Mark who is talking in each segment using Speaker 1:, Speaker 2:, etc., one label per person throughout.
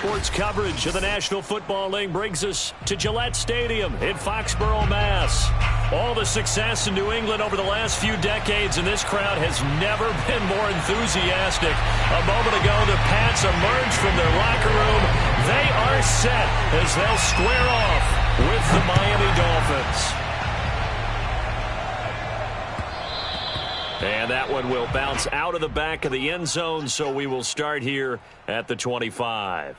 Speaker 1: Sports coverage of the National Football League brings us to Gillette Stadium in Foxborough, Mass. All the success in New England over the last few decades, and this crowd has never been more enthusiastic. A moment ago, the Pats emerged from their locker room. They are set as they'll square off with the Miami Dolphins. And that one will bounce out of the back of the end zone, so we will start here at the 25.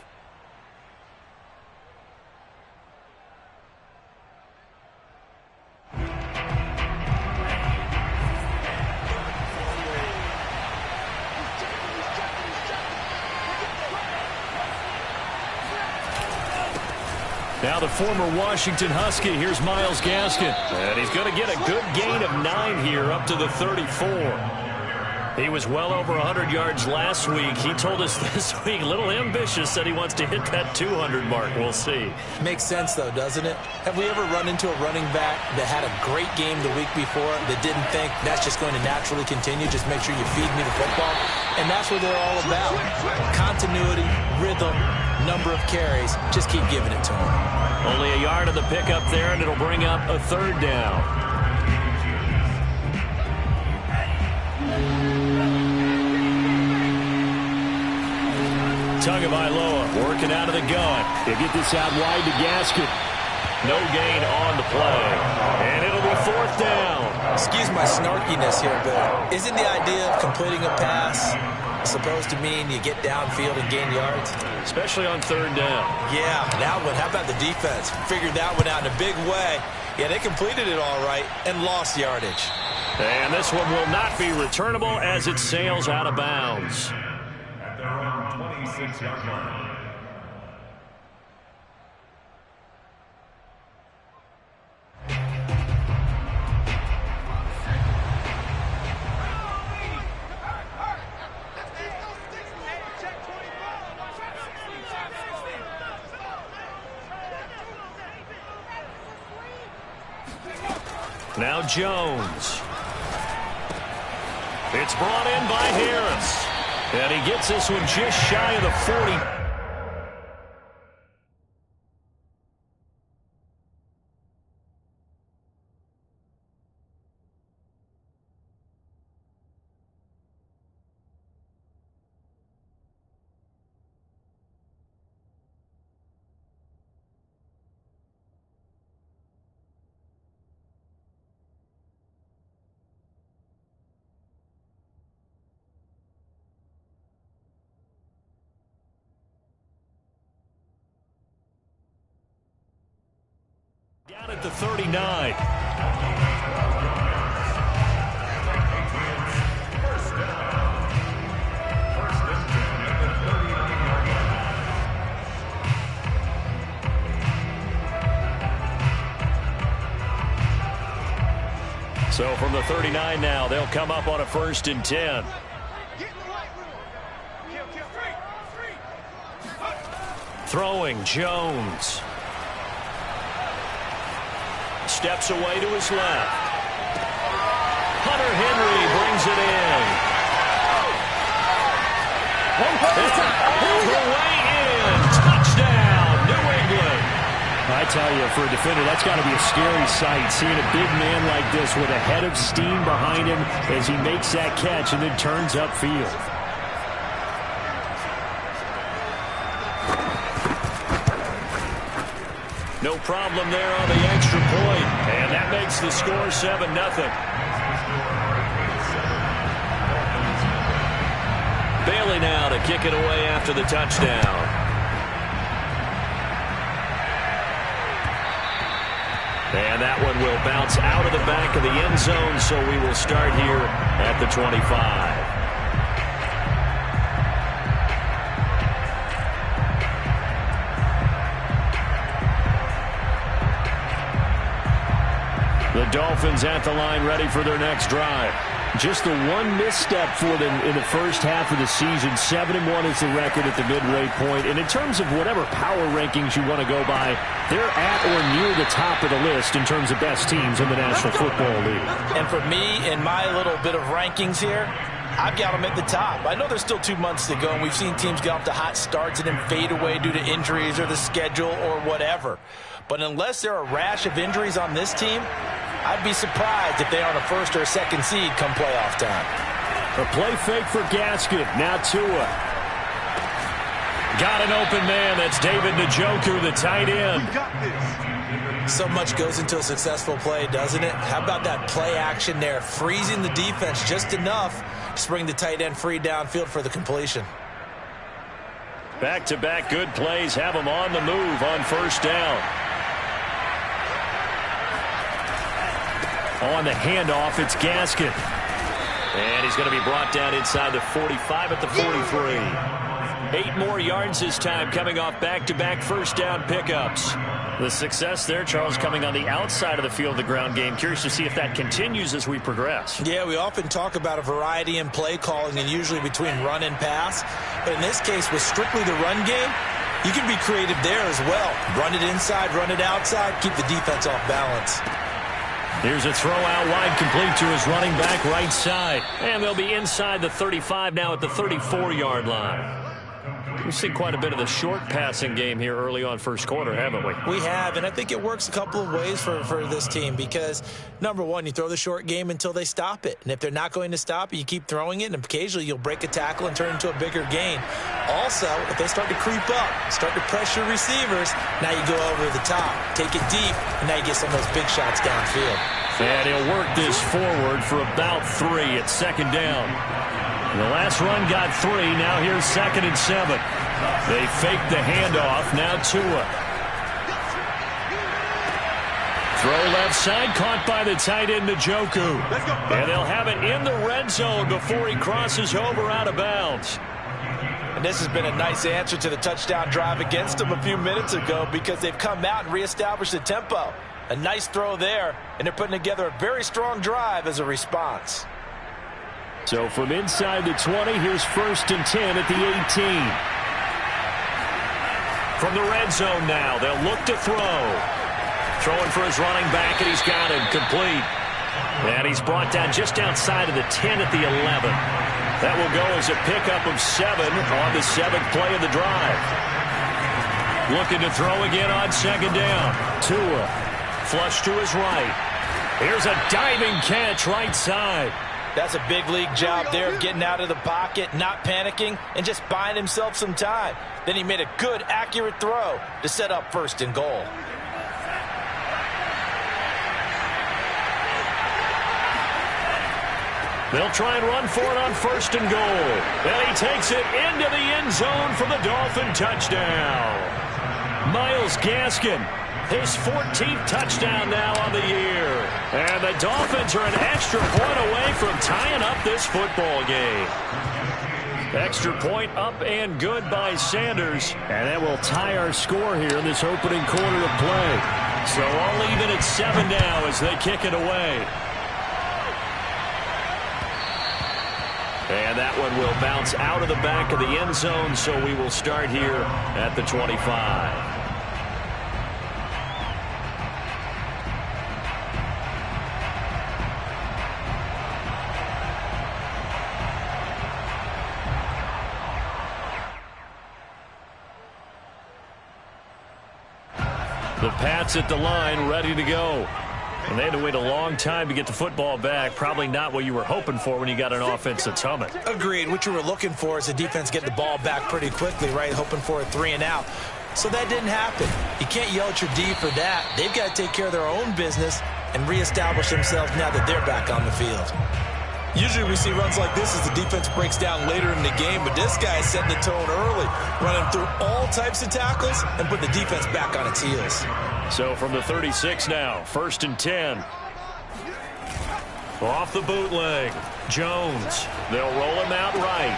Speaker 1: Now the former Washington Husky, here's Myles Gaskin. And he's going to get a good gain of 9 here up to the 34. He was well over 100 yards last week. He told us this week, a little ambitious, said he wants to hit that 200 mark. We'll see.
Speaker 2: Makes sense, though, doesn't it? Have we ever run into a running back that had a great game the week before that didn't think that's just going to naturally continue? Just make sure you feed me the football. And that's what they're all about. Continuity, rhythm, number of carries. Just keep giving it to him.
Speaker 1: Only a yard of the pickup there, and it'll bring up a 3rd down. Tagovailoa working out of the gun. He'll get this out wide to Gaskin. No gain on the play. And it'll be 4th down.
Speaker 2: Excuse my snarkiness here, but isn't the idea of completing a pass supposed to mean you get downfield and gain yards?
Speaker 1: Especially on 3rd down.
Speaker 2: Yeah, that one. How about the defense? Figured that one out in a big way. Yeah, they completed it all right and lost yardage.
Speaker 1: And this one will not be returnable as it sails out of bounds.
Speaker 3: At their own 26-yard line.
Speaker 1: Now Jones. It's brought in by Harris. And he gets this one just shy of the 40. Down at the 39. So from the 39 now, they'll come up on a 1st and 10. Throwing Jones. Steps away to his left. Hunter Henry brings it in. The way in. Touchdown, New England.
Speaker 4: I tell you, for a defender, that's got to be a scary sight, seeing a big man like this with a head of steam behind him as he makes that catch and then turns upfield.
Speaker 1: No problem there on the extra point. And that makes the score 7-0. Bailey now to kick it away after the touchdown. And that one will bounce out of the back of the end zone, so we will start here at the 25. The Dolphins at the line ready for their next drive.
Speaker 4: Just the one misstep for them in the first half of the season. 7-1 is the record at the midway point. And in terms of whatever power rankings you want to go by, they're at or near the top of the list in terms of best teams in the National Football League.
Speaker 2: And for me, in my little bit of rankings here, I've got them at the top. I know there's still 2 months to go, and we've seen teams get off to hot starts and then fade away due to injuries or the schedule or whatever. But unless there are a rash of injuries on this team, I'd be surprised if they aren't a first or a second seed come playoff time.
Speaker 4: A play fake for Gaskin. Now Tua.
Speaker 1: Got an open man. That's David Njoku, the tight end.
Speaker 2: So much goes into a successful play, doesn't it? How about that play action there, freezing the defense just enough to bring the tight end free downfield for the completion.
Speaker 1: Back-to-back good plays have him on the move on first down. On the handoff, it's Gaskin. And he's going to be brought down inside the 45 at the 43. 8 more yards this time coming off back-to-back first down pickups. The success there, Charles, coming on the outside of the field of the ground game. Curious to see if that continues as we progress.
Speaker 2: Yeah, we often talk about a variety in play calling and usually between run and pass. But in this case, with strictly the run game, you can be creative there as well. Run it inside, run it outside, keep the defense off balance.
Speaker 1: Here's a throw out wide, complete to his running back right side. And they'll be inside the 35 now at the 34-yard line. We've seen quite a bit of the short passing game here early on first quarter, haven't we?
Speaker 2: We have, and I think it works a couple of ways for this team because, number one, you throw the short game until they stop it. And if they're not going to stop it, you keep throwing it, and occasionally you'll break a tackle and turn it into a bigger gain. Also, if they start to creep up, start to pressure receivers, now you go over the top, take it deep, and now you get some of those big shots downfield.
Speaker 1: And he'll work this forward for about 3 at second down. The last run got 3. Now here's 2nd and 7. They fake the handoff. Now Tua. Throw left side, caught by the tight end Njoku. And they'll have it in the red zone before he crosses over out of bounds.
Speaker 2: And this has been a nice answer to the touchdown drive against them a few minutes ago because they've come out and reestablished the tempo. A nice throw there, and they're putting together a very strong drive as a response.
Speaker 4: So from inside the 20, here's 1st and 10 at the 18.
Speaker 1: From the red zone now, they'll look to throw. Throwing for his running back, and he's got him complete. And he's brought down just outside of the 10 at the 11. That will go as a pickup of 7 on the 7th play of the drive. Looking to throw again on second down. Tua, flush to his right. Here's a diving catch right side.
Speaker 2: That's a big league job there of getting out of the pocket, not panicking, and just buying himself some time. Then he made a good, accurate throw to set up 1st and goal.
Speaker 1: They'll try and run for it on 1st and goal. And he takes it into the end zone for the Dolphin touchdown. Myles Gaskin, his 14th touchdown now on the year. And the Dolphins are an extra point away from tying up this football game. Extra point up and good by Sanders.
Speaker 4: And that will tie our score here in this opening quarter of play.
Speaker 1: So all even at 7 now as they kick it away. And that one will bounce out of the back of the end zone, so we will start here at the 25. The Pats at the line, ready to go. And they had to wait a long time to get the football back. Probably not what you were hoping for when you got an offense that's humming.
Speaker 2: Agreed. What you were looking for is the defense getting the ball back pretty quickly, right? Hoping for a 3 and out. So that didn't happen. You can't yell at your D for that. They've got to take care of their own business and reestablish themselves now that they're back on the field. Usually we see runs like this as the defense breaks down later in the game, but this guy is setting the tone early, running through all types of tackles and put the defense back on its heels.
Speaker 1: So from the 36 now, 1st and 10. Off the bootleg, Jones. They'll roll him out right.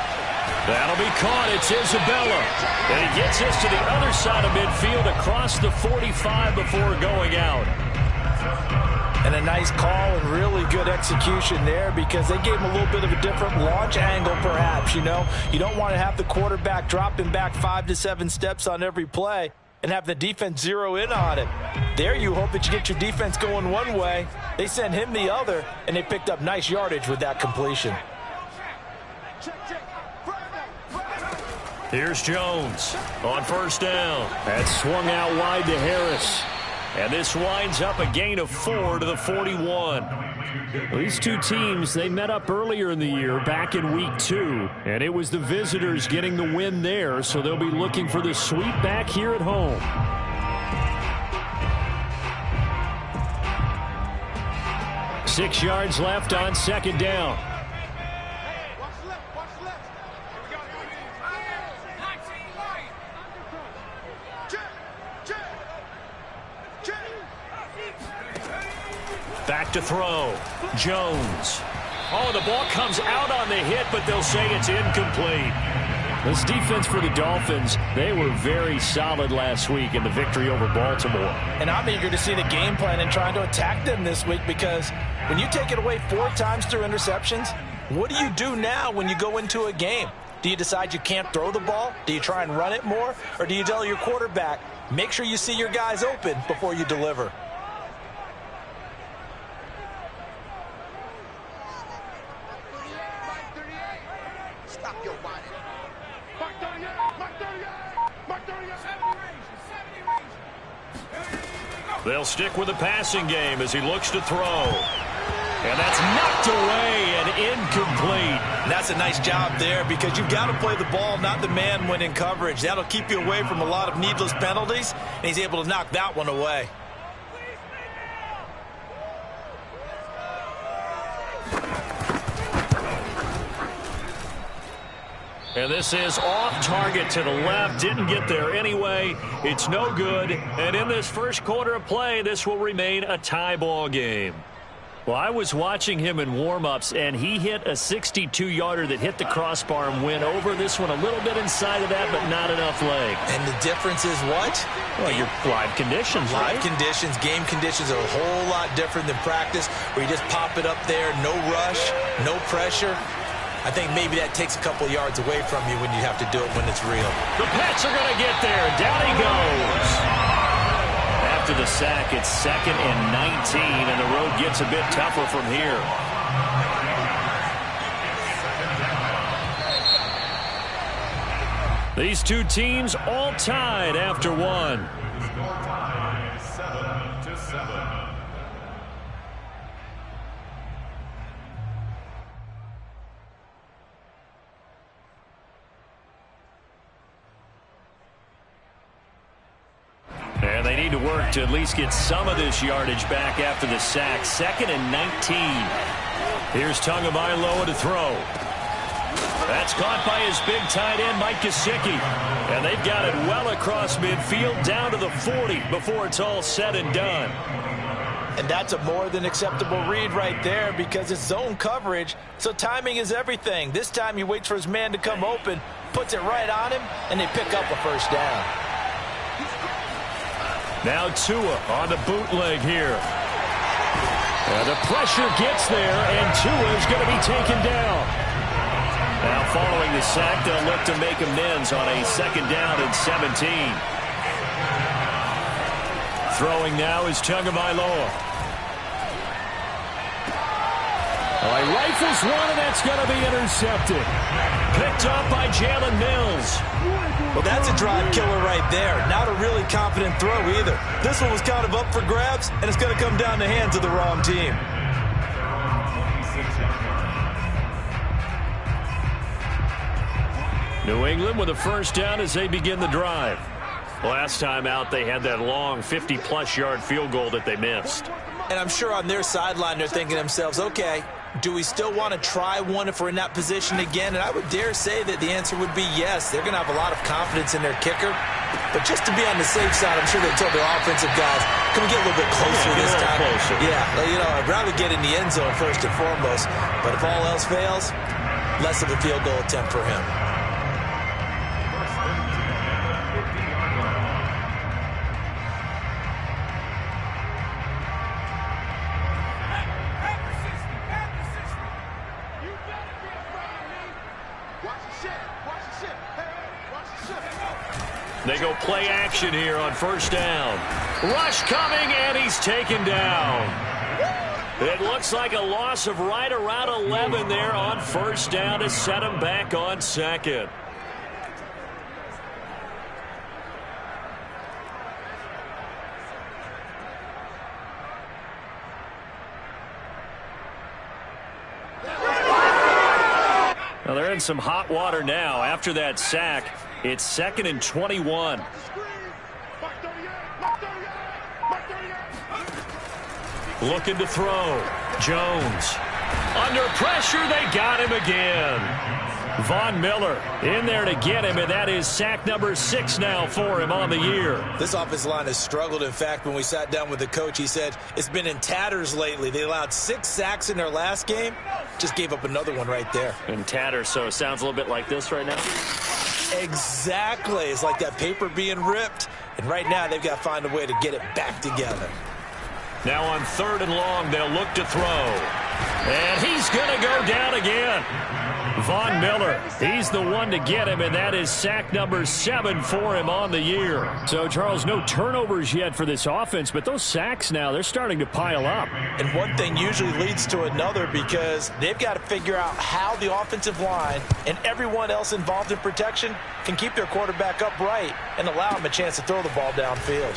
Speaker 1: That'll be caught. It's Isabella. And he gets us to the other side of midfield across the 45 before going out.
Speaker 2: And a nice call and really good execution there because they gave him a little bit of a different launch angle perhaps, you know. You don't want to have the quarterback dropping back 5 to 7 steps on every play and have the defense zero in on it. There you hope that you get your defense going one way. They sent him the other, and they picked up nice yardage with that completion.
Speaker 1: Here's Jones on first down.
Speaker 4: That swung out wide to Harris.
Speaker 1: And this winds up a gain of 4 to the 41.
Speaker 4: Well, these two teams, they met up earlier in the year, back in week 2. And it was the visitors getting the win there, so they'll be looking for the sweep back here at home. Six yards left on second down.
Speaker 1: Back to throw. Jones. Oh, the ball comes out on the hit, but they'll say it's incomplete.
Speaker 4: This defense for the Dolphins, they were very solid last week in the victory over Baltimore.
Speaker 2: And I'm eager to see the game plan and trying to attack them this week, because when you take it away 4 times through interceptions, what do you do now when you go into a game? Do you decide you can't throw the ball? Do you try and run it more? Or do you tell your quarterback, make sure you see your guys open before you deliver?
Speaker 1: They'll stick with the passing game as he looks to throw. And that's knocked away and incomplete.
Speaker 2: And that's a nice job there, because you've got to play the ball, not the man when in coverage. That'll keep you away from a lot of needless penalties, and he's able to knock that one away.
Speaker 1: And this is off target to the left. Didn't get there anyway. It's no good. And in this first quarter of play, this will remain a tie ball game. Well, I was watching him in warm-ups, and he hit a 62-yarder that hit the crossbar and went over. This one a little bit inside of that, but not enough leg.
Speaker 2: And the difference is what?
Speaker 1: Well, your live conditions, right?
Speaker 2: Live conditions, game conditions are a whole lot different than practice, where you just pop it up there, no rush, no pressure. I think maybe that takes a couple yards away from you when you have to do it when it's real.
Speaker 1: The Pats are going to get there. Down he goes. After the sack, it's 2nd and 19, and the road gets a bit tougher from here. These two teams all tied after one.
Speaker 3: Score time 7-7.
Speaker 1: And they need to work to at least get some of this yardage back after the sack. 2nd and 19. Here's Tagovailoa to throw. That's caught by his big tight end, Mike Gesicki. And they've got it well across midfield, down to the 40 before it's all said and done.
Speaker 2: And that's a more than acceptable read right there, because it's zone coverage, so timing is everything. This time he waits for his man to come open, puts it right on him, and they pick up a first down.
Speaker 1: Now Tua on the bootleg here. And the pressure gets there, and Tua is going to be taken down. Now following the sack, they'll look to make amends on a 2nd down and 17. Throwing now is Tagovailoa.
Speaker 4: He rifles one, and that's going to be intercepted.
Speaker 1: Picked up by Jalen Mills.
Speaker 2: Well, that's a drive killer right there. Not a really confident throw either. This one was kind of up for grabs, and it's going to come down the hands of the wrong team.
Speaker 1: New England with a first down as they begin the drive. Last time out, they had that long 50-plus yard field goal that they missed.
Speaker 2: And I'm sure on their sideline they're thinking to themselves, okay, do we still want to try one if we're in that position again? And I would dare say that the answer would be yes. They're going to have a lot of confidence in their kicker. But just to be on the safe side, I'm sure they told their offensive guys, can we get a little bit closer this time?
Speaker 1: Closer.
Speaker 2: Yeah, you know, I'd rather get in the end zone first and foremost. But if all else fails, less of a field goal attempt for him.
Speaker 1: They go play action here on first down. Rush coming, and he's taken down. It looks like a loss of right around 11 there on first down to set him back on second. Well, they're in some hot water now. After that sack, it's 2nd and 21. Looking to throw. Jones. Under pressure, they got him again. Von Miller in there to get him, and that is sack number 6 now for him on the year.
Speaker 2: This offensive line has struggled. In fact, when we sat down with the coach, he said it's been in tatters lately. They allowed 6 sacks in their last game. Just gave up another one right there.
Speaker 1: In tatters, so it sounds a little bit like this right now?
Speaker 2: Exactly. It's like that paper being ripped. And right now, they've got to find a way to get it back together.
Speaker 1: Now on 3rd and long, they'll look to throw. And he's going to go down again. Von Miller, he's the one to get him, and that is sack number 7 for him on the year. So, Charles, no turnovers yet for this offense, but those sacks now, they're starting to pile up.
Speaker 2: And one thing usually leads to another because they've got to figure out how the offensive line and everyone else involved in protection can keep their quarterback upright and allow him a chance to throw the ball downfield.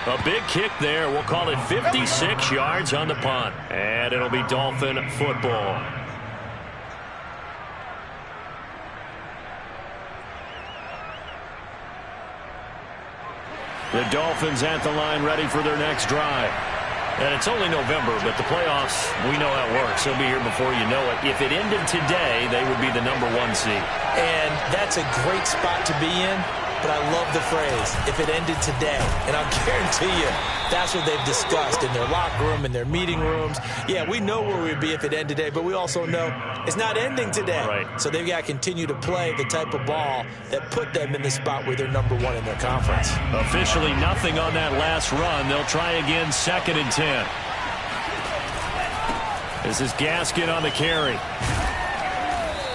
Speaker 1: A big kick there. We'll call it 56 yards on the punt. And it'll be Dolphin football. The Dolphins at the line ready for their next drive. And it's only November, but the playoffs, we know how it works. They'll be here before you know it. If it ended today, they would be the number 1 seed.
Speaker 2: And that's a great spot to be in. But I love the phrase, if it ended today. And I'll guarantee you, that's what they've discussed in their locker room, in their meeting rooms. Yeah, we know where we'd be if it ended today, but we also know it's not ending today.
Speaker 1: Right.
Speaker 2: So they've got to continue to play the type of ball that put them in the spot where they're number 1 in their conference.
Speaker 1: Officially nothing on that last run. They'll try again 2nd and 10. This is Gaskin on the carry.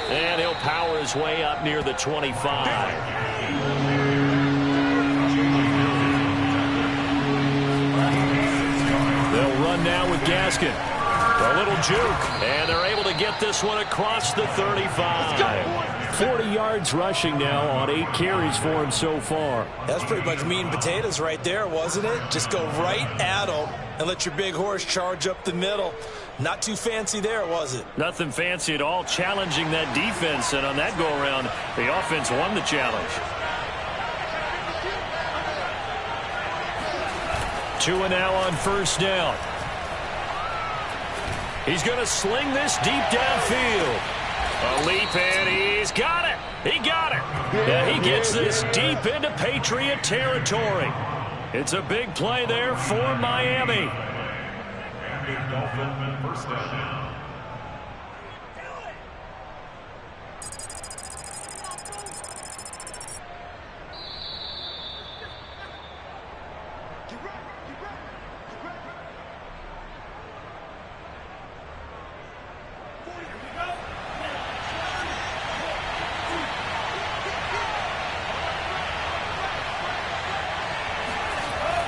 Speaker 1: And he'll power his way up near the 25. They'll run now with Gaskin. A little juke, and they're able to get this one across the 35. 40 yards rushing now on 8 carries for him so far.
Speaker 2: That's pretty much meat and potatoes right there, wasn't it? Just go right at them and let your big horse charge up the middle. Not too fancy there, was it?
Speaker 1: Nothing fancy at all, challenging that defense, and on that go-around, the offense won the challenge. 2 and now on first down. He's going to sling this deep downfield. A leap, and he's got it. He got it. Yeah, he gets this deep into Patriot territory. It's a big play there for Miami.
Speaker 3: Dolphin first down.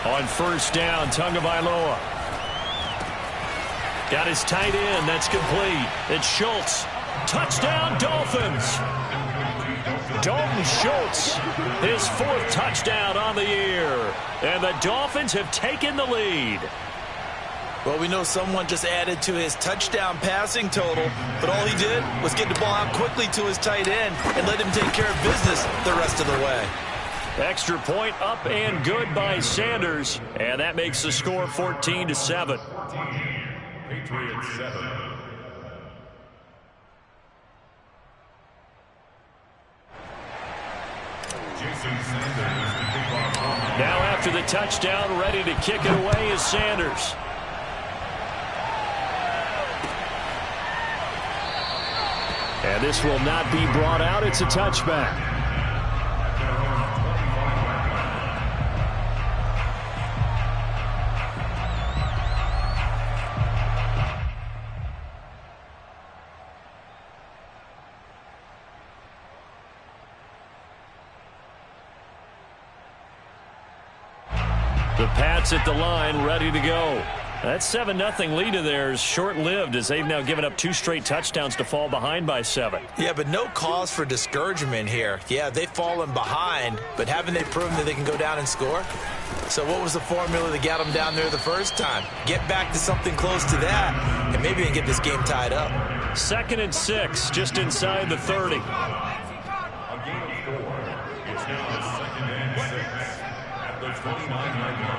Speaker 1: On first down, Tagovailoa. Got his tight end. That's complete. It's Schultz. Touchdown, Dolphins. Dalton Schultz, his 4th touchdown on the year. And the Dolphins have taken the lead.
Speaker 2: Well, we know someone just added to his touchdown passing total, but all he did was get the ball out quickly to his tight end and let him take care of business the rest of the way.
Speaker 1: Extra point up and good by Sanders. And that makes the score 14-7.
Speaker 3: Patriots 7.
Speaker 1: Now after the touchdown, ready to kick it away is Sanders. And this will not be brought out. It's a touchback. The Pats at the line, ready to go. That 7-0 lead of theirs short-lived as they've now given up 2 straight touchdowns to fall behind by 7.
Speaker 2: Yeah, but no cause for discouragement here. Yeah, they've fallen behind, but haven't they proven that they can go down and score? So what was the formula that got them down there the first time? Get back to something close to that, and maybe they can get this game tied up.
Speaker 1: 2nd and 6, just inside the 30.
Speaker 3: A gain of 4. It's now 2nd and 6 at the 29-yard line.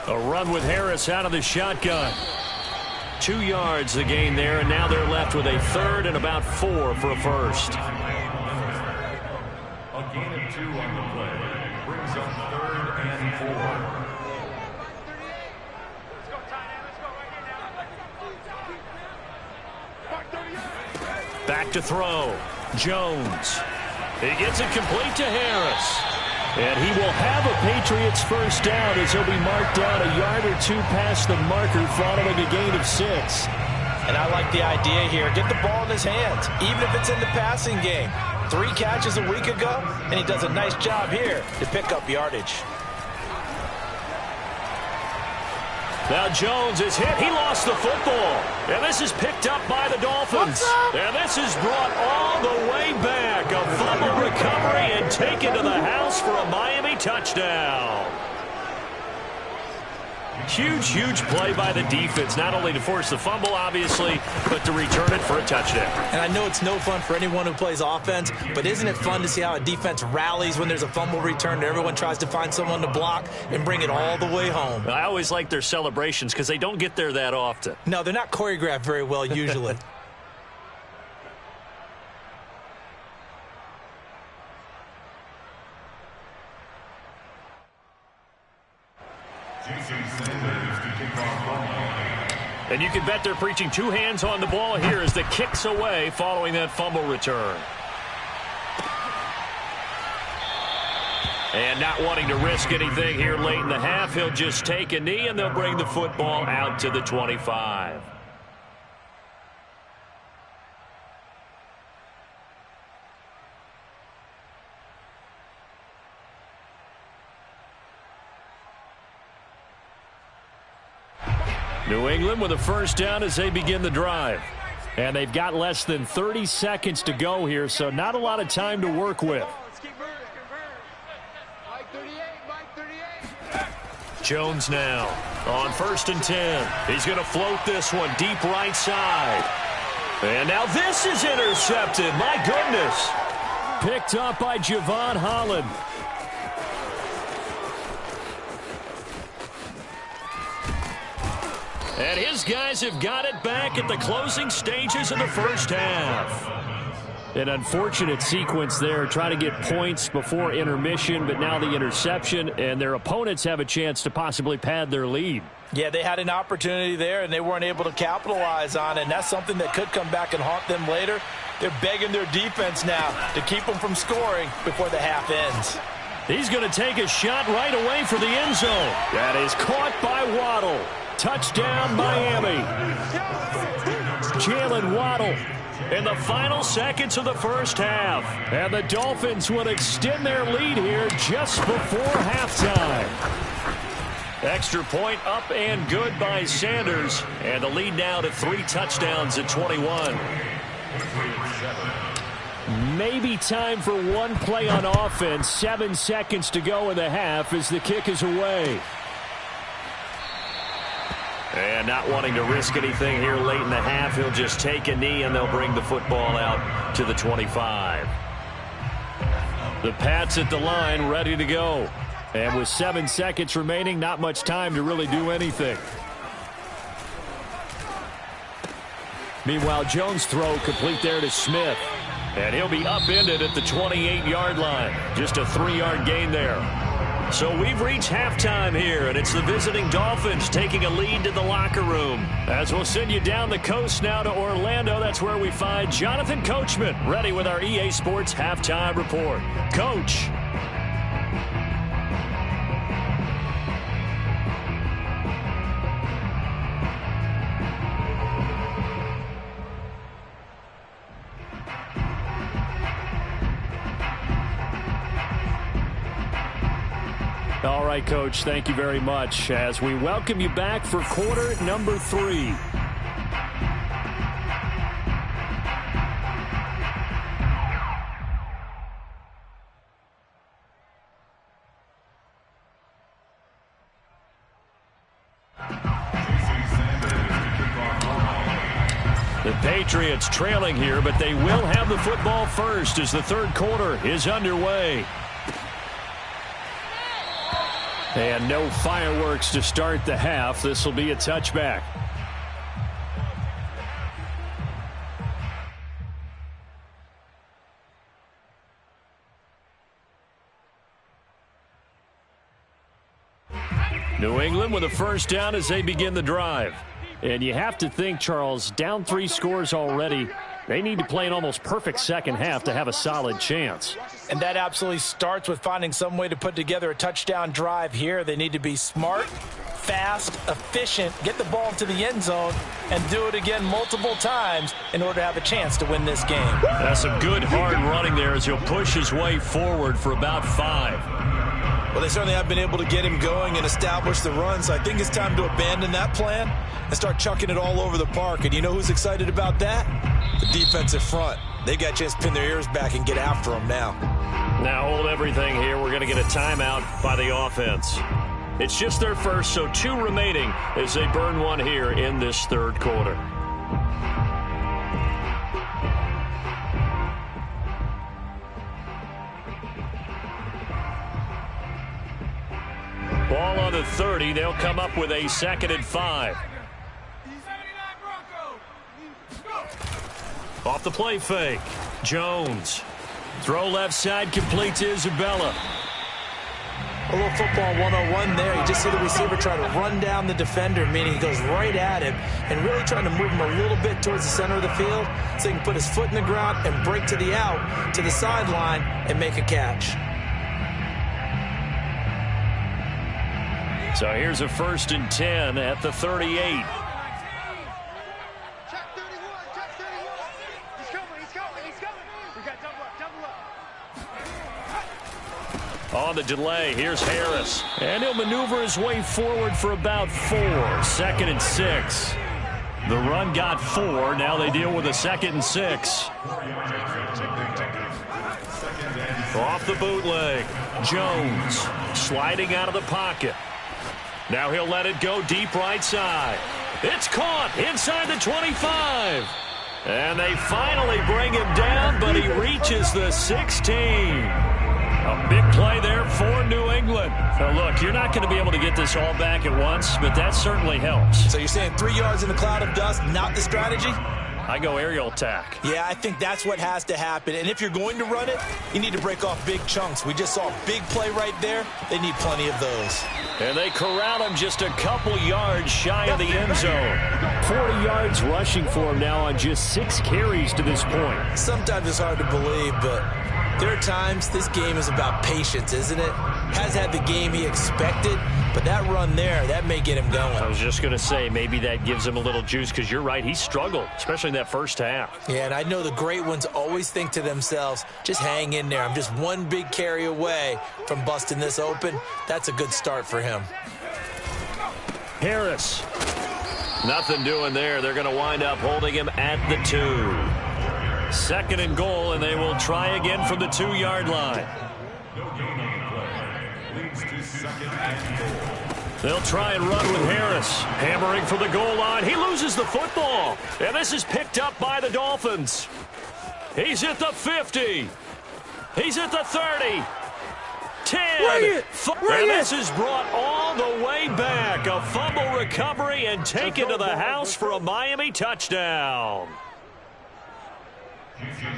Speaker 1: A run with Harris out of the shotgun. 2 yards the gain there, and now they're left with a 3rd and about 4 for a first.
Speaker 3: A gain of 2 on the play brings up 3rd and 4.
Speaker 1: Back to throw. Jones. He gets it complete to Harris. And he will have a Patriots first down as he'll be marked down a yard or 2 past the marker following a gain of 6.
Speaker 2: And I like the idea here. Get the ball in his hands, even if it's in the passing game. 3 catches a week ago, and he does a nice job here to pick up yardage.
Speaker 1: Now Jones is hit. He lost the football. And this is picked up by the Dolphins. And this is brought all the way back. A fumble recovery and taken to the house for a Miami touchdown. Huge, huge play by the defense, not only to force the fumble, obviously, but to return it for a touchdown.
Speaker 2: And I know it's no fun for anyone who plays offense, but isn't it fun to see how a defense rallies when there's a fumble return and everyone tries to find someone to block and bring it all the way home?
Speaker 1: I always like their celebrations because they don't get there that often.
Speaker 2: No, they're not choreographed very well usually.
Speaker 1: And you can bet they're preaching 2 hands on the ball here as the kick's away following that fumble return. And not wanting to risk anything here late in the half, he'll just take a knee and they'll bring the football out to the 25. New England with a first down as they begin the drive. And they've got less than 30 seconds to go here, so not a lot of time to work with. Jones now on 1st and 10. He's going to float this one deep right side. And now this is intercepted. My goodness. Picked up by Javon Holland. And his guys have got it back at the closing stages of the first half. An unfortunate sequence there, trying to get points before intermission, but now the interception, and their opponents have a chance to possibly pad their lead.
Speaker 2: Yeah, they had an opportunity there, and they weren't able to capitalize on it, and that's something that could come back and haunt them later. They're begging their defense now to keep them from scoring before the half ends.
Speaker 1: He's going to take a shot right away for the end zone. That is caught by Waddle. Touchdown, Miami. Jalen Waddle in the final seconds of the first half. And the Dolphins will extend their lead here just before halftime. Extra point up and good by Sanders. And the lead now to 3 touchdowns at 21. Maybe time for one play on offense. 7 seconds to go in the half as the kick is away. And not wanting to risk anything here late in the half, he'll just take a knee and they'll bring the football out to the 25. The Pats at the line, ready to go. And with 7 seconds remaining, not much time to really do anything. Meanwhile, Jones' throw complete there to Smith. And he'll be upended at the 28-yard line. Just a 3-yard gain there. So we've reached halftime here, and it's the visiting Dolphins taking a lead to the locker room. As we'll send you down the coast now to Orlando, that's where we find Jonathan Coachman, ready with our EA Sports Halftime Report. Coach.
Speaker 4: All right, Coach, thank you very much as we welcome you back for quarter number 3.
Speaker 1: The Patriots trailing here, but they will have the football first as the third quarter is underway. And no fireworks to start the half. This will be a touchback. New England with a first down as they begin the drive. And you have to think, Charles, down 3 scores already. They need to play an almost perfect second half to have a solid chance.
Speaker 2: And that absolutely starts with finding some way to put together a touchdown drive here. They need to be smart, fast, efficient, get the ball to the end zone, and do it again multiple times in order to have a chance to win this game.
Speaker 1: That's some good hard running there as he'll push his way forward for about 5.
Speaker 2: Well, they certainly have been able to get him going and establish the run, so I think it's time to abandon that plan and start chucking it all over the park. And you know who's excited about that? The defensive front. They got a chance to pin their ears back and get after them now.
Speaker 1: Now hold everything here. We're going to get a timeout by the offense. It's just their first, so 2 remaining as they burn one here in this third quarter. Ball on the 30. They'll come up with a 2nd and 5. Off the play fake. Jones. Throw left side, complete to Isabella.
Speaker 2: A little football 101 there. You just see the receiver try to run down the defender, meaning he goes right at him and really trying to move him a little bit towards the center of the field so he can put his foot in the ground and break to the out, to the sideline, and make a catch.
Speaker 1: So here's a 1st and 10 at the 38. On the delay, here's Harris. And he'll maneuver his way forward for about 4. 2nd and 6. The run got 4. Now they deal with a 2nd and 6. Off the bootleg. Jones sliding out of the pocket. Now he'll let it go deep right side. It's caught inside the 25. And they finally bring him down, but he reaches the 16. A big play there for New England. Now look, you're not going to be able to get this all back at once, but that certainly helps.
Speaker 2: So you're saying 3 yards in the cloud of dust, not the strategy?
Speaker 1: I go aerial attack.
Speaker 2: Yeah, I think that's what has to happen. And if you're going to run it, you need to break off big chunks. We just saw a big play right there. They need plenty of those.
Speaker 1: And they corral him just a couple yards shy of the end zone.
Speaker 4: 40 yards rushing for him now on just 6 carries to this point.
Speaker 2: Sometimes it's hard to believe, but there are times this game is about patience, isn't it? Has had the game he expected, but that run there, that may get him going.
Speaker 1: I was just going to say, maybe that gives him a little juice, because you're right, he struggled, especially in that first half.
Speaker 2: Yeah, and I know the great ones always think to themselves, just hang in there. I'm just one big carry away from busting this open. That's a good start for him.
Speaker 1: Harris. Nothing doing there. They're going to wind up holding him at the 2. 2nd and goal, and they will try again from the 2-yard line. They'll try and run with Harris. Hammering for the goal line. He loses the football. And this is picked up by the Dolphins. He's at the 50. He's at the 30. 10. And this is brought all the way back. A fumble recovery and taken to the house for a Miami touchdown.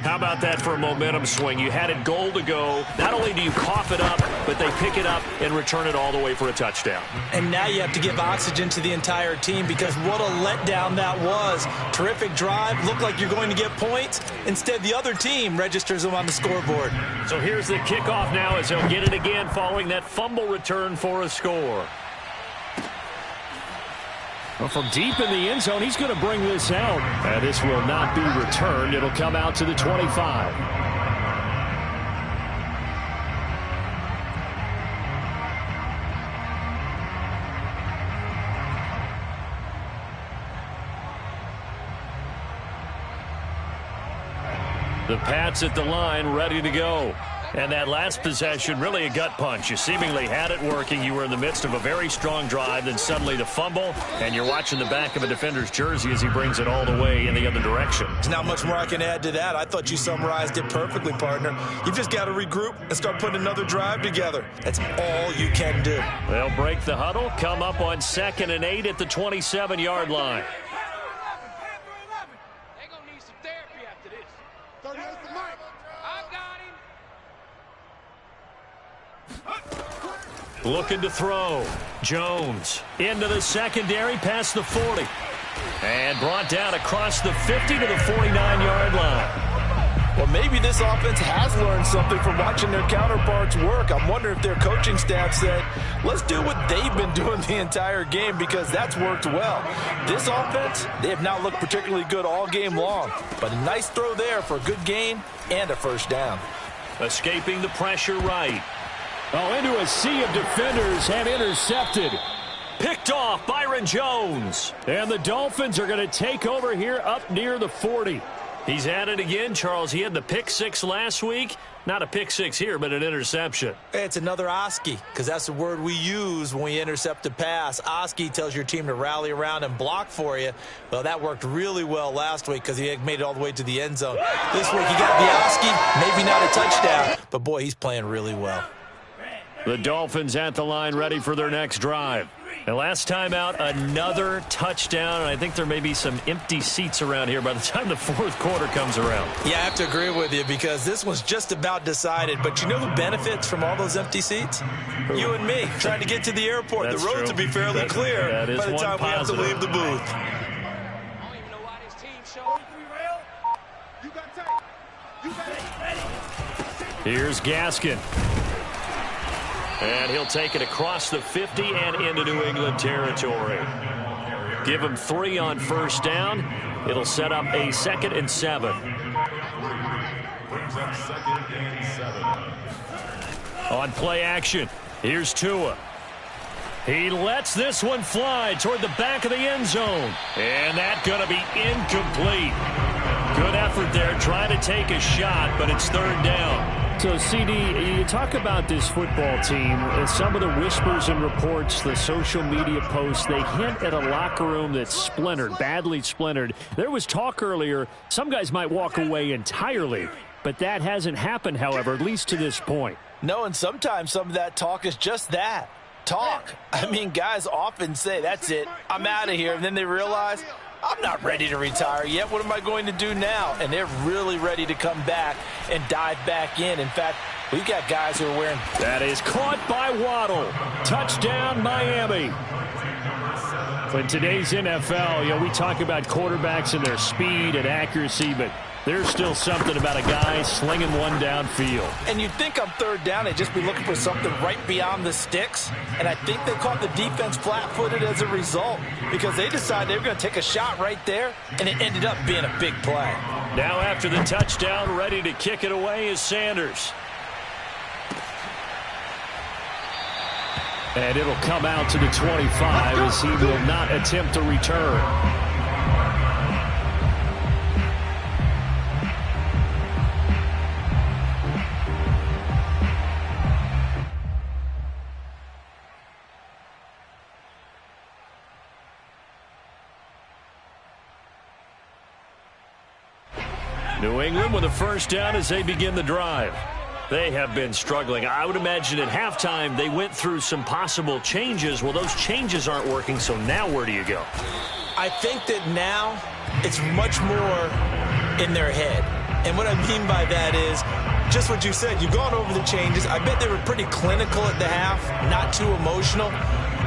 Speaker 1: How about that for a momentum swing? You had it goal to go. Not only do you cough it up, but they pick it up and return it all the way for a touchdown.
Speaker 2: And now you have to give oxygen to the entire team, because what a letdown that was. Terrific drive. Looked like you're going to get points. Instead, the other team registers them on the scoreboard.
Speaker 1: So here's the kickoff now as they'll get it again following that fumble return for a score.
Speaker 4: Well, from deep in the end zone, he's going to bring this out. And this will not be returned. It'll come out to the 25.
Speaker 1: The Pats at the line, ready to go. And that last possession, really a gut punch. You seemingly had it working. You were in the midst of a very strong drive, then suddenly the fumble, and you're watching the back of a defender's jersey as he brings it all the way in the other direction.
Speaker 2: There's not much more I can add to that. I thought you summarized it perfectly, partner. You've just got to regroup and start putting another drive together. That's all you can do.
Speaker 1: They'll break the huddle, come up on 2nd and 8 at the 27-yard line.
Speaker 5: They're going to need some therapy after this. 38 to Mike. I got him.
Speaker 1: Looking to throw. Jones into the secondary past the 40. And brought down across the 50 to the 49-yard line.
Speaker 2: Well, maybe this offense has learned something from watching their counterparts work. I'm wondering if their coaching staff said, let's do what they've been doing the entire game, because that's worked well. This offense, they have not looked particularly good all game long. But a nice throw there for a good gain and a first down.
Speaker 1: Escaping the pressure right.
Speaker 4: Oh, into a sea of defenders and intercepted.
Speaker 1: Picked off Byron Jones.
Speaker 4: And the Dolphins are going to take over here up near the 40.
Speaker 1: He's at it again, Charles. He had the pick 6 last week. Not a pick 6 here, but an interception.
Speaker 2: It's another Oski, because that's the word we use when we intercept a pass. Oski tells your team to rally around and block for you. Well, that worked really well last week because he made it all the way to the end zone. This week he got the Oski, maybe not a touchdown, but boy, he's playing really well.
Speaker 1: The Dolphins at the line, ready for their next drive. And last time out, another touchdown, and I think there may be some empty seats around here by the time the fourth quarter comes around.
Speaker 2: Yeah, I have to agree with you, because this one's just about decided. But you know who benefits from all those empty seats? You and me, trying to get to the airport.
Speaker 1: That's
Speaker 2: the roads
Speaker 1: true.
Speaker 2: will be fairly clear
Speaker 1: that is
Speaker 2: by the
Speaker 1: one
Speaker 2: time we have to
Speaker 1: positive.
Speaker 2: leave the booth.
Speaker 5: I don't even know why this team showed. You got tape. You got it.
Speaker 1: Here's Gaskin. And he'll take it across the 50 and into New England territory. Give him 3 on first down. It'll set up a 2nd and 7.
Speaker 3: Brings up 2nd and 7.
Speaker 1: On play action, here's Tua. He lets this one fly toward the back of the end zone. And that's going to be incomplete. Good effort there, trying to take a shot, but it's 3rd down.
Speaker 4: So, CD, you talk about this football team, some of the whispers and reports, the social media posts, they hint at a locker room that's splintered, badly splintered. There was talk earlier, some guys might walk away entirely, but that hasn't happened, however, at least to this point.
Speaker 2: No, and sometimes some of that talk is just that, talk. I mean, guys often say, that's it, I'm out of here, and then they realize, I'm not ready to retire yet. What am I going to do now? And they're really ready to come back and dive back in. In fact, we've got guys who are wearing...
Speaker 1: That is caught by Waddle. Touchdown, Miami. In today's NFL, we talk about quarterbacks and their speed and accuracy, but there's still something about a guy slinging one downfield.
Speaker 2: And you'd think on 3rd down they'd just be looking for something right beyond the sticks. And I think they caught the defense flat-footed as a result, because they decided they were going to take a shot right there, and it ended up being a big play.
Speaker 1: Now after the touchdown, ready to kick it away is Sanders.
Speaker 4: And it'll come out to the 25 as he will not attempt to return.
Speaker 1: New England with a first down as they begin the drive. They have been struggling. I would imagine at halftime they went through some possible changes. Well, those changes aren't working, so now where do you go?
Speaker 2: I think that now it's much more in their head. And what I mean by that is just what you said. You've gone over the changes. I bet they were pretty clinical at the half, not too emotional.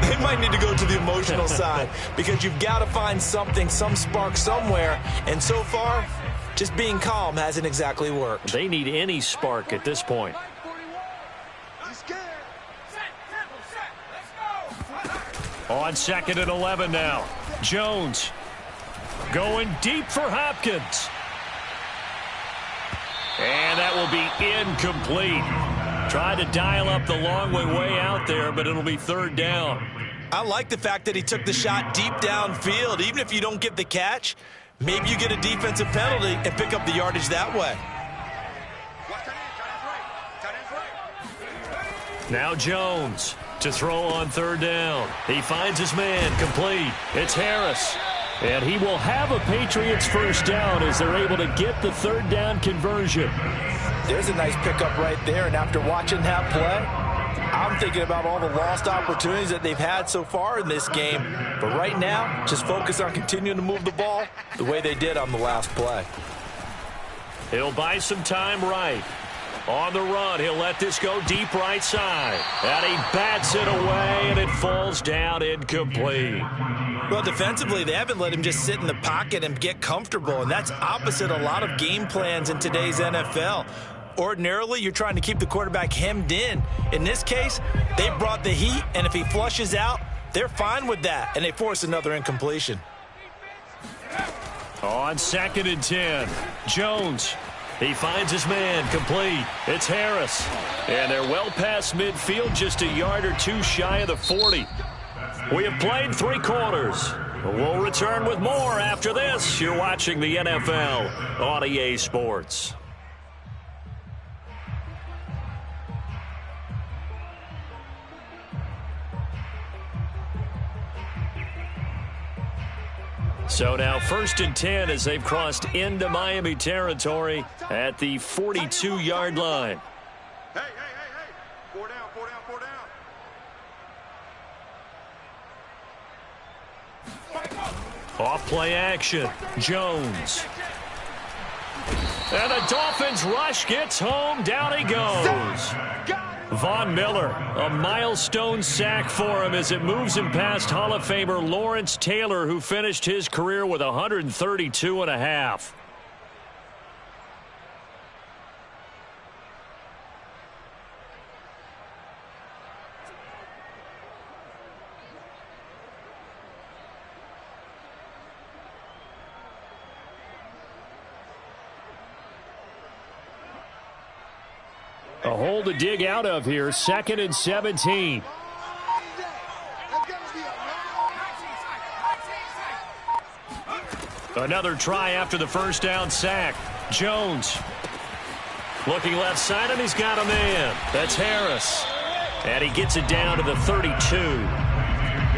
Speaker 2: They might need to go to the emotional side, because you've got to find something, some spark somewhere. And so far, just being calm hasn't exactly worked.
Speaker 1: They need any spark at this point. On 2nd and 11 now. Jones going deep for Hopkins. And that will be incomplete. Tried to dial up the long way out there, but it'll be 3rd down.
Speaker 2: I like the fact that he took the shot deep downfield. Even if you don't get the catch, maybe you get a defensive penalty and pick up the yardage that way.
Speaker 1: Now Jones to throw on third down. He finds his man complete. It's Harris. And he will have a Patriots first down as they're able to get the third down conversion.
Speaker 2: There's a nice pickup right there, and after watching that play, I'm thinking about all the lost opportunities that they've had so far in this game. But right now, just focus on continuing to move the ball the way they did on the last play.
Speaker 1: He'll buy some time right. On the run, he'll let this go deep right side. And he bats it away, and it falls down incomplete.
Speaker 2: Well, defensively, they haven't let him just sit in the pocket and get comfortable, and that's opposite a lot of game plans in today's NFL. Ordinarily, you're trying to keep the quarterback hemmed in. In this case, they brought the heat, and if he flushes out, they're fine with that, and they force another incompletion.
Speaker 1: On 2nd and 10, Jones. He finds his man complete. It's Harris. And they're well past midfield, just a yard or two shy of the 40. We have played 3 quarters. We'll return with more after this. You're watching the NFL on EA Sports. So now 1st and 10 as they've crossed into Miami territory at the 42-yard line.
Speaker 5: Hey, hey, hey, hey. 4 down, 4 down, 4 down.
Speaker 1: Off play action. Jones. And the Dolphins rush gets home. Down he goes. Von Miller, a milestone sack for him as it moves him past Hall of Famer Lawrence Taylor, who finished his career with 132.5. A hole to dig out of here. 2nd and 17. Another try after the first down sack. Jones looking left side, and he's got a man. That's Harris. And he gets it down to the 32.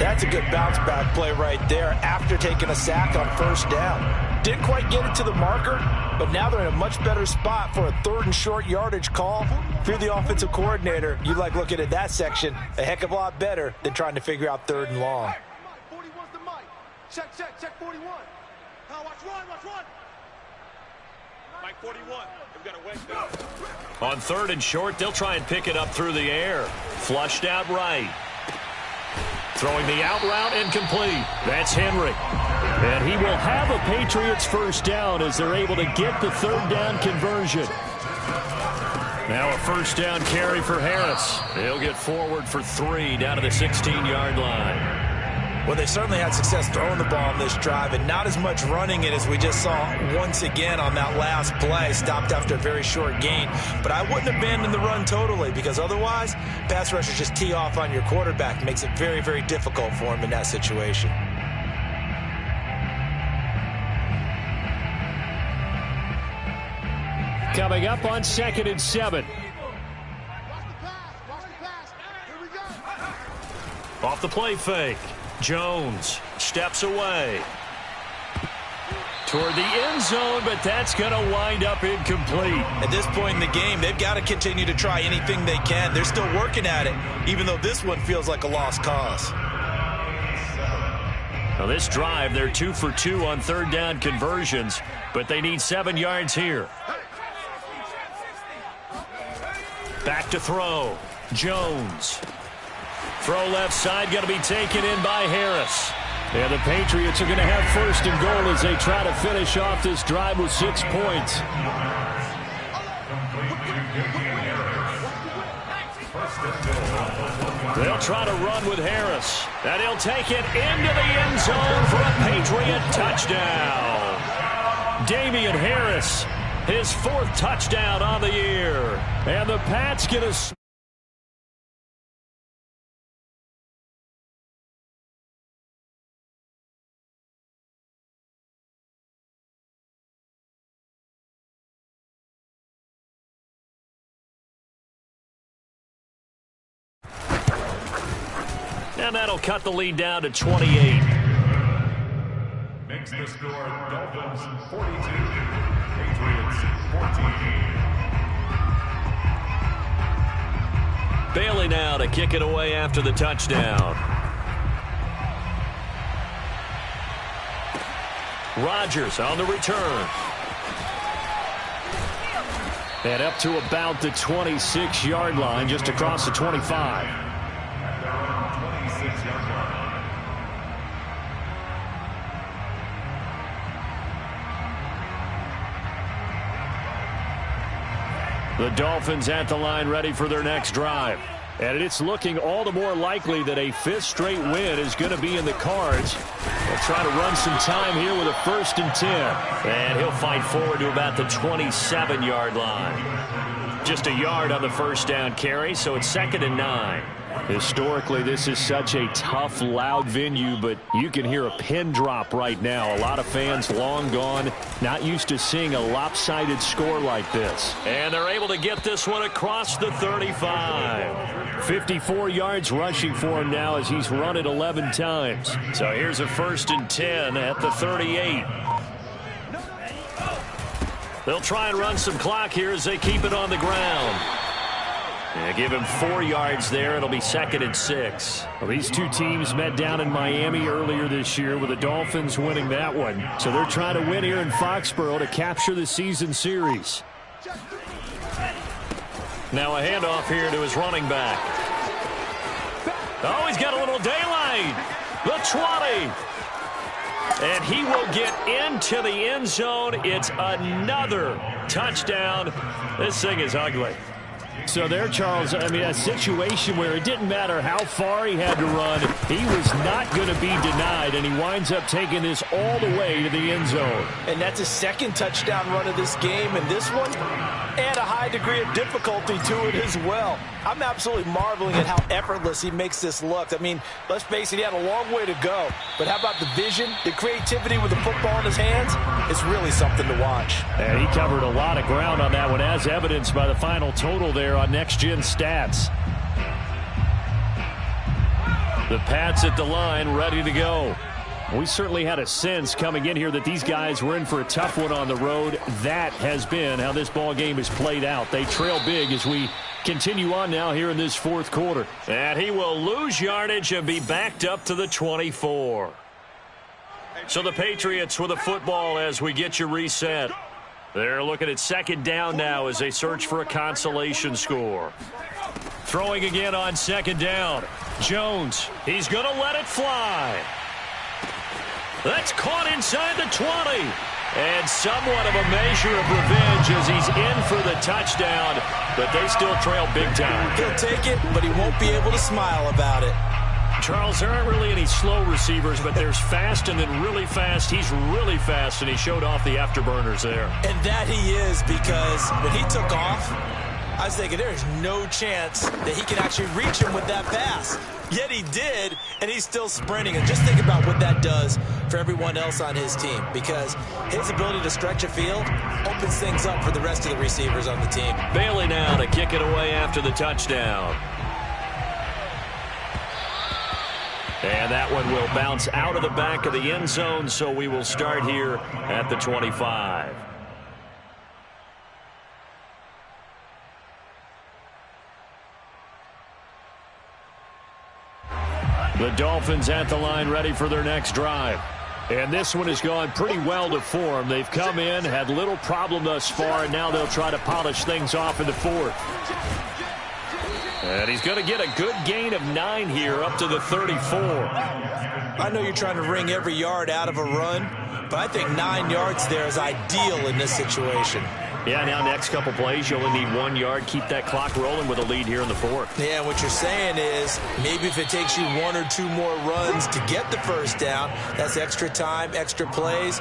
Speaker 2: That's a good bounce back play right there after taking a sack on first down. Didn't quite get it to the marker, but now they're in a much better spot for a 3rd and short yardage call. If you're the offensive coordinator, you like looking at that section a heck of a lot better than trying to figure out 3rd and long.
Speaker 5: 41's the mic. Check, check, check 41. Now watch run, watch run. Mike 41. We've got a wedge down.
Speaker 1: On 3rd and short, they'll try and pick it up through the air. Flushed out right. Throwing the out route incomplete. That's Henry. And he will have a Patriots first down as they're able to get the 3rd down conversion. Now a first down carry for Harris. He'll get forward for 3 down to the 16-yard line.
Speaker 2: Well, they certainly had success throwing the ball on this drive and not as much running it as we just saw once again on that last play. Stopped after a very short gain. But I wouldn't abandon the run totally because otherwise, pass rushers just tee off on your quarterback. Makes it very, very difficult for him in that situation.
Speaker 4: Coming up on 2nd and 7.
Speaker 5: Watch the pass, watch the pass. Here we go.
Speaker 1: Off the play fake. Jones steps away toward the end zone, but that's going to wind up incomplete.
Speaker 2: At this point in the game, they've got to continue to try anything they can. They're still working at it, even though this one feels like a lost cause.
Speaker 1: Now this drive, they're 2 for 2 on 3rd down conversions, but they need 7 yards here. Back to throw. Jones. Throw left side, going to be taken in by Harris.
Speaker 4: And the Patriots are going to have 1st and goal as they try to finish off this drive with 6 points.
Speaker 1: They'll try to run with Harris. And he'll take it into the end zone for a Patriot touchdown. Damian Harris, his 4th touchdown on the year.
Speaker 4: And the Pats get a...
Speaker 1: And that'll cut the lead down to 28.
Speaker 3: Makes the score Dolphins 42, Patriots 14.
Speaker 1: Bailey now to kick it away after the touchdown. Rodgers on the return. And up to about the 26-yard line, just across the 25.
Speaker 3: At their own 26-yard line.
Speaker 1: The Dolphins at the line, ready for their next drive. And it's looking all the more likely that a fifth straight win is going to be in the cards. They'll try to run some time here with a 1st and 10. And he'll fight forward to about the 27-yard line. Just a yard on the first down carry, so it's 2nd and 9. Historically, this is such a tough, loud venue, but you can hear a pin drop right now. A lot of fans long gone, not used to seeing a lopsided score like this. And they're able to get this one across the 35. 54 yards rushing for him now as he's run it 11 times. So here's a 1st and 10 at the 38. They'll try and run some clock here as they keep it on the ground. Yeah, give him 4 yards there. It'll be 2nd and 6. Well, these two teams met down in Miami earlier this year with the Dolphins winning that one. So they're trying to win here in Foxborough to capture the season series. Now a handoff here to his running back. Oh, he's got a little daylight. The 20. And he will get into the end zone. It's another touchdown. This thing is ugly. So there, Charles, I mean, a situation where it didn't matter how far he had to run, he was not going to be denied, and he winds up taking this all the way to the end zone.
Speaker 2: And that's his 2nd touchdown run of this game, and this one, and a high degree of difficulty to it as well. I'm absolutely marveling at how effortless he makes this look. I mean, let's face it, he had a long way to go. But how about the vision, the creativity with the football in his hands? It's really something to watch.
Speaker 1: And he covered a lot of ground on that one, as evidenced by the final total there on Next Gen Stats. The Pats at the line, ready to go. We certainly had a sense coming in here that these guys were in for a tough one on the road. That has been how this ball game has played out. They trail big as we continue on now here in this 4th quarter. And he will lose yardage and be backed up to the 24. So the Patriots with the football as we get you reset. They're looking at 2nd down now as they search for a consolation score. Throwing again on 2nd down. Jones, he's going to let it fly. That's caught inside the 20. And somewhat of a measure of revenge as he's in for the touchdown, but they still trail big time.
Speaker 2: He'll take it, but he won't be able to smile about it.
Speaker 1: Charles, there aren't really any slow receivers, but there's fast and then really fast. He's really fast, and he showed off the afterburners there.
Speaker 2: And that he is, because when he took off, I was thinking there's no chance that he can actually reach him with that pass. Yet he did, and he's still sprinting. And just think about what that does for everyone else on his team, because his ability to stretch a field opens things up for the rest of the receivers on the team.
Speaker 1: Bailey now to kick it away after the touchdown. And that one will bounce out of the back of the end zone, so we will start here at the 25. The Dolphins at the line, ready for their next drive. And this one has gone pretty well to form. They've come in, had little problem thus far, and now they'll try to polish things off in the 4th. And he's going to get a good gain of 9 here up to the 34.
Speaker 2: I know you're trying to wring every yard out of a run, but I think 9 yards there is ideal in this situation.
Speaker 1: Yeah, now next couple plays, you only need 1 yard. Keep that clock rolling with a lead here in the 4th.
Speaker 2: Yeah, what you're saying is maybe if it takes you 1 or 2 more runs to get the first down, that's extra time, extra plays,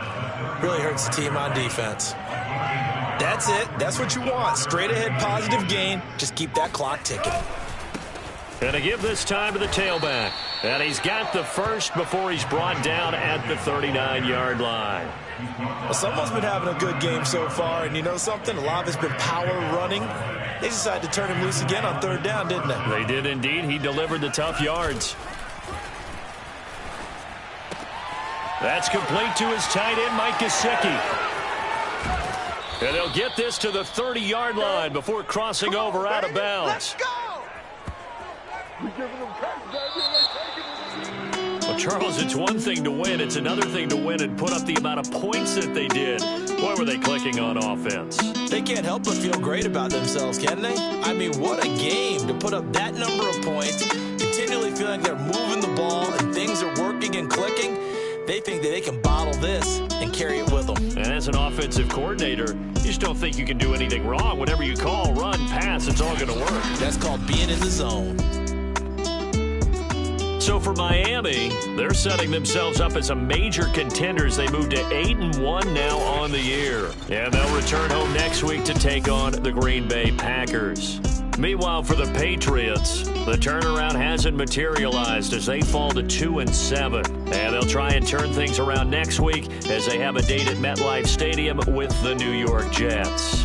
Speaker 2: really hurts the team on defense. That's it. That's what you want. Straight ahead positive gain. Just keep that clock ticking.
Speaker 1: And to give this time to the tailback. And he's got the first before he's brought down at the 39-yard line.
Speaker 2: Well, someone's been having a good game so far, and you know something? A lot of it's been power running. They decided to turn him loose again on 3rd down, didn't they?
Speaker 1: They did indeed. He delivered the tough yards. That's complete to his tight end, Mike Gesicki. And they'll get this to the 30-yard line before crossing over out of bounds.
Speaker 5: Let's go!
Speaker 1: Well, Charles, it's one thing to win. It's another thing to win and put up the amount of points that they did. Boy, were they clicking on offense.
Speaker 2: They can't help but feel great about themselves, can they? I mean, what a game to put up that number of points, continually feeling like they're moving the ball and things are working and clicking. They think that they can bottle this and carry it with them.
Speaker 1: And as an offensive coordinator, you just don't think you can do anything wrong. Whatever you call, run, pass, it's all going to work.
Speaker 2: That's called being in the zone.
Speaker 1: So for Miami, they're setting themselves up as a major contender as they move to 8-1 now on the year. And they'll return home next week to take on the Green Bay Packers. Meanwhile, for the Patriots, the turnaround hasn't materialized as they fall to 2-7. And they'll try and turn things around next week as they have a date at MetLife Stadium with the New York Jets.